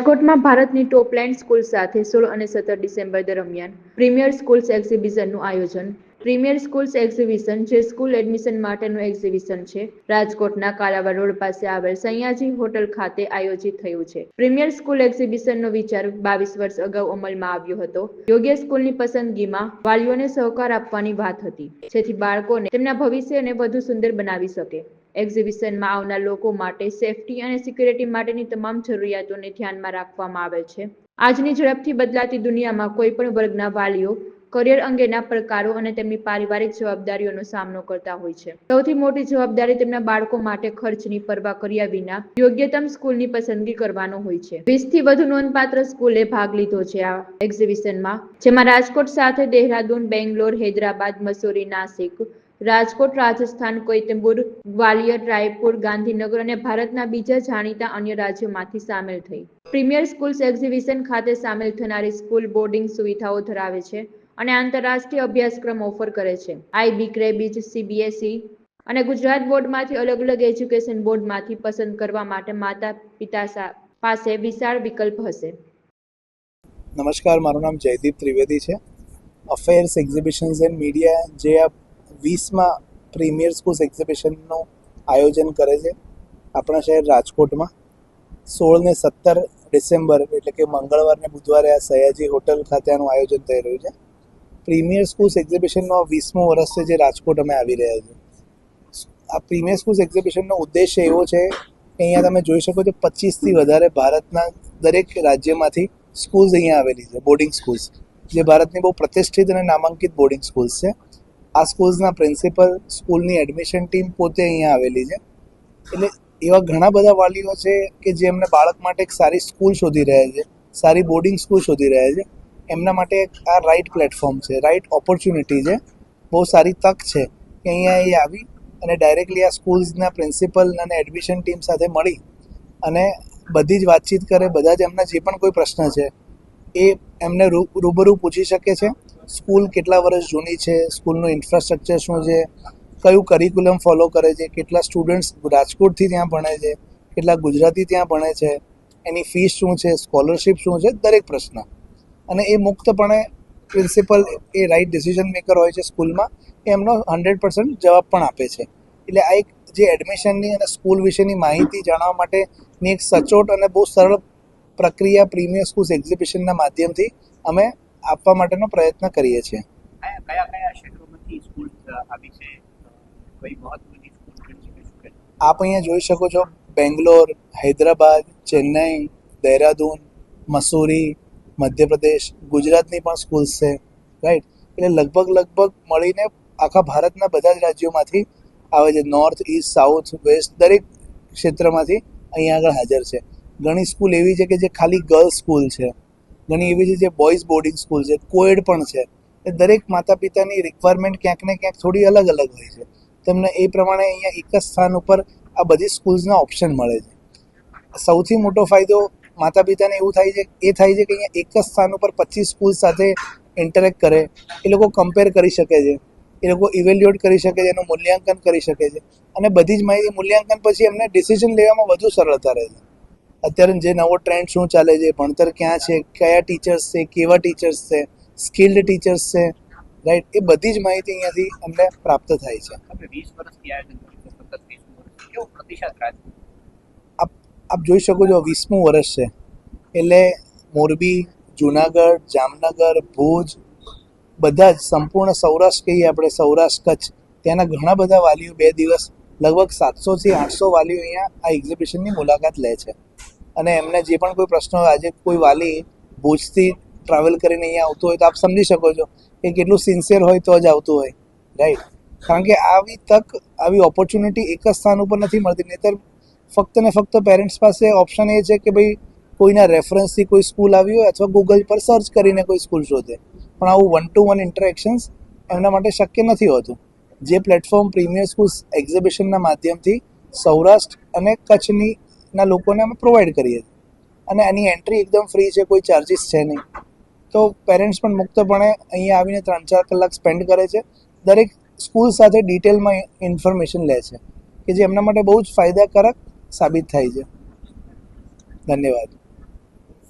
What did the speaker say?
રાજકોટમાં ભારતની ટોપલાઇન સ્કૂલ સાથે 16 અને 17 ડિસેમ્બર દરમિયાન પ્રીમિયર સ્કૂલ્સ એક્ઝિબિશનનું આયોજન. પ્રીમિયર સ્કૂલ્સ એક્ઝિબિશન જે સ્કૂલ એડમિશન માટેનું એક્ઝિબિશન છે, રાજકોટના કાલાવાડ રોડ પાસે આવેલ સયાજી હોટલ ખાતે આયોજિત થયું છે. પ્રીમિયર સ્કૂલ એક્ઝિબિશનનો વિચાર 22 વર્ષ અગાઉ અમલમાં આવ્યો હતો. યોગ્ય સ્કૂલની પસંદગીમાં વાલીઓને સહકાર આપવાની વાત હતી, જેથી બાળકોને તેમના ભવિષ્યને વધુ સુંદર બનાવી શકે. એક્ઝિબિશનમાં આવનાર લોકો માટે સેફટી અને સિક્યુરિટી માટેની તમામ જરૂરિયાતોને ધ્યાનમાં રાખવામાં આવે છે. આજની ઝડપથી બદલાતી દુનિયામાં કોઈપણ વર્ગના વાલીઓ કરિયર અંગેના પડકારો અને તેમની પારિવારિક જવાબદારીઓનો સામનો કરતા હોય છે. સૌથી મોટી જવાબદારી તેમના બાળકો માટે ખર્ચની પરવા કર્યા વિના યોગ્યતમ સ્કૂલની પસંદગી કરવાનો હોય છે. 20 થી વધુ નોંધપાત્ર સ્કૂલે ભાગ લીધો છે આ એક્ઝિબિશનમાં, જેમાં રાજકોટ સાથે દહેરાદૂન, બેંગ્લોર, હૈદરાબાદ, મસૂરી, નાસિક, રાજકોટ, રાજસ્થાન, કોઈમ્બતુર, ગ્વાલિયર, રાયપુર, ગાંધીનગર અને ભારતના બીજા જાણીતા અન્ય રાજ્યોમાંથી સામેલ થઈ. પ્રીમિયર સ્કૂલ્સ એક્ઝિબિશન ખાતે સામેલ થનારી સ્કૂલ બોર્ડિંગ સુવિધાઓ ધરાવે છે અને આંતરરાષ્ટ્રીય અભ્યાસક્રમ ઓફર કરે છે. IB, ક્રેબિજ, CBSE અને ગુજરાત બોર્ડમાંથી અલગ-અલગ એજ્યુકેશન બોર્ડમાંથી પસંદ કરવા માટે માતા-પિતા પાસે વિશાળ વિકલ્પ હશે. નમસ્કાર, મારું નામ જયદીપ ત્રિવેદી છે. અફેર્સ, એક્ઝિબિશન્સ એન્ડ મીડિયા જે આ 20માં પ્રીમિયર સ્કૂલ્સ એક્ઝિબિશનનું આયોજન કરે છે આપણા શહેર રાજકોટમાં 16 ને 17 ડિસેમ્બર એટલે કે મંગળવાર ને બુધવારે આ સયાજી હોટલ ખાતે આનું આયોજન થઈ રહ્યું છે. પ્રીમિયર સ્કૂલ્સ એક્ઝિબિશનનો 20મો વર્ષ છે જે રાજકોટ અમે આવી રહ્યા છીએ. આ પ્રીમિયર સ્કૂલ્સ એક્ઝિબિશનનો ઉદ્દેશ્ય એવો છે કે અહીંયા તમે જોઈ શકો છો 25થી વધારે ભારતના દરેક રાજ્યમાંથી સ્કૂલ્સ અહીંયા આવેલી છે, બોર્ડિંગ સ્કૂલ્સ, જે ભારતની બહુ પ્રતિષ્ઠિત અને નામાંકિત બોર્ડિંગ સ્કૂલ્સ છે. આ સ્કૂલ્સના પ્રિન્સિપલ, સ્કૂલની એડમિશન ટીમ પોતે અહીંયા આવેલી છે. એટલે એવા ઘણા બધા વાલીઓ છે કે જે એમને બાળક માટે એક સારી સ્કૂલ શોધી રહ્યા છે, સારી બોર્ડિંગ સ્કૂલ શોધી રહ્યા છે. એમના માટે આ રાઇટ પ્લેટફોર્મ છે, રાઇટ ઓપોર્ચ્યુનિટી છે, બહુ સારી તક છે કે અહીંયા એ આવી અને ડાયરેક્ટલી આ સ્કૂલ્સના પ્રિન્સિપલ અને એડમિશન ટીમ સાથે મળી અને બધી જ વાતચીત કરે. બધા જ એમના જે પણ કોઈ પ્રશ્ન છે એ એમને રૂબરૂ પૂછી શકે છે. સ્કૂલ કેટલા વર્ષ જૂની છે, સ્કૂલનું ઇન્ફ્રાસ્ટ્રક્ચર શું છે, કયું કરિક્યુલમ ફોલો કરે છે, કેટલા સ્ટુડન્ટ્સ રાજકોટથી ત્યાં ભણે છે, કેટલા ગુજરાતી ત્યાં ભણે છે, એની ફીસ શું છે, સ્કોલરશિપ શું છે, દરેક પ્રશ્ન. અને એ મુક્તપણે પ્રિન્સિપલ એ રાઇટ ડિસિઝન મેકર હોય છે સ્કૂલમાં, એ એમનો 100% જવાબ પણ આપે છે. એટલે આ એક જે એડમિશનની અને સ્કૂલ વિશેની માહિતી જાણવા માટેની એક સચોટ અને બહુ સરળ પ્રક્રિયા પ્રીમિયર સ્કૂલ્સ એક્ઝિબિશનના માધ્યમથી અમે આપવા માટેનો પ્રયત્ન કરીએ છીએ. કયા ક્ષેત્રોમાંથી સ્કૂલ આવી છે? કઈ મહત્વની સ્કૂલ? આપ અહીંયા જોઈ શકો છો બેંગ્લોર, હૈદરાબાદ, ચેન્નઈ, દહેરાદૂન, મસૂરી, મધ્યપ્રદેશ, ગુજરાતની પણ સ્કૂલ્સ છે, રાઈટ. એટલે લગભગ મળીને આખા ભારતના બધા જ રાજ્યોમાંથી આવે છે. નોર્થ, ઇસ્ટ, સાઉથ, વેસ્ટ દરેક ક્ષેત્રમાંથી અહીંયા આગળ હાજર છે. ઘણી સ્કૂલ એવી છે કે જે ખાલી ગર્લ્સ સ્કૂલ છે, ઘણી એવી છે જે બોયઝ બોર્ડિંગ સ્કૂલ છે, કોએડ પણ છે. એ દરેક માતા પિતાની રિક્વાયરમેન્ટ ક્યાંક ને ક્યાંક થોડી અલગ હોય છે. તેમને એ પ્રમાણે અહીંયા એક જ સ્થાન ઉપર આ બધી સ્કૂલ્સના ઓપ્શન મળે છે. સૌથી મોટો ફાયદો માતા પિતાને એવું થાય છે કે અહીંયા એક જ સ્થાન ઉપર 25 સ્કૂલ સાથે ઇન્ટરેક્ટ કરે, એ લોકો કમ્પેર કરી શકે છે, એ લોકો ઇવેલ્યુએટ કરી શકે છે, એનું મૂલ્યાંકન કરી શકે છે અને બધી જ માહિતી મૂલ્યાંકન પછી એમને ડિસિઝન લેવામાં વધુ સરળતા રહે છે. અત્યારે જે નવો ટ્રેન્ડ શું ચાલે છે, ભણતર ક્યાં છે, કયા ટીચર્સ છે, કેવા ટીચર્સ છે, સ્કિલ્ડ ટીચર્સ છે, રાઈટ, એ બધી જ માહિતી અહીંયાથી અમને પ્રાપ્ત થાય છે. તમે 20 વર્ષથી આયોજન કર્યું છે, સતત 20 વર્ષ, કેવો પ્રતિસાદ રાજકોટ? આપ જોઈ શકો છો 20મું વર્ષ છે એટલે મોરબી, જુનાગઢ, જામનગર, ભુજ, બધા જ સંપૂર્ણ સૌરાષ્ટ્ર કહીએ આપણે, સૌરાષ્ટ્ર, કચ્છ, ત્યાંના ઘણા બધા વાલીઓ 2 દિવસ લગભગ 700થી 800 વાલીઓ અહીંયા આ એક્ઝિબિશનની મુલાકાત લે છે. અને એમને જે પણ કોઈ પ્રશ્ન હોય, આજે કોઈ વાલી ભુજથી ટ્રાવેલ કરીને અહીંયા આવતું હોય તો આપ સમજી શકો છો કે કેટલું સિન્સિયર હોય તો જ આવતું હોય, રાઈટ. કારણ કે આવી તક, આવી ઓપોર્ચ્યુનિટી એક જ સ્થાન ઉપર નથી મળતી. નહીંતર ફક્ત ને ફક્ત પેરેન્ટ્સ પાસે ઓપ્શન એ છે કે ભાઈ કોઈના રેફરન્સથી કોઈ સ્કૂલ આવી હોય અથવા ગૂગલ પર સર્ચ કરીને કોઈ સ્કૂલ શોધે, પણ આવું 1-to-1 ઇન્ટરેક્શન્સ એમના માટે શક્ય નથી હોતું. જે પ્લેટફોર્મ પ્રીમિયર સ્કૂલ્સ એક્ઝિબિશનના માધ્યમથી સૌરાષ્ટ્ર અને કચ્છના લોકોને અમે પ્રોવાઈડ કરીએ છીએ. અને આની એન્ટ્રી એકદમ ફ્રી છે, કોઈ ચાર્જિસ છે નહીં. તો પેરેન્ટ્સ પણ મુક્તપણે અહીંયા આવીને 3-4 કલાક સ્પેન્ડ કરે છે. દરેક સ્કૂલ સાથે ડિટેલમાં ઇન્ફોર્મેશન લે છે કે જે એમના માટે બહુ જ ફાયદાકારક સાબિત થાય છે. ધન્યવાદ.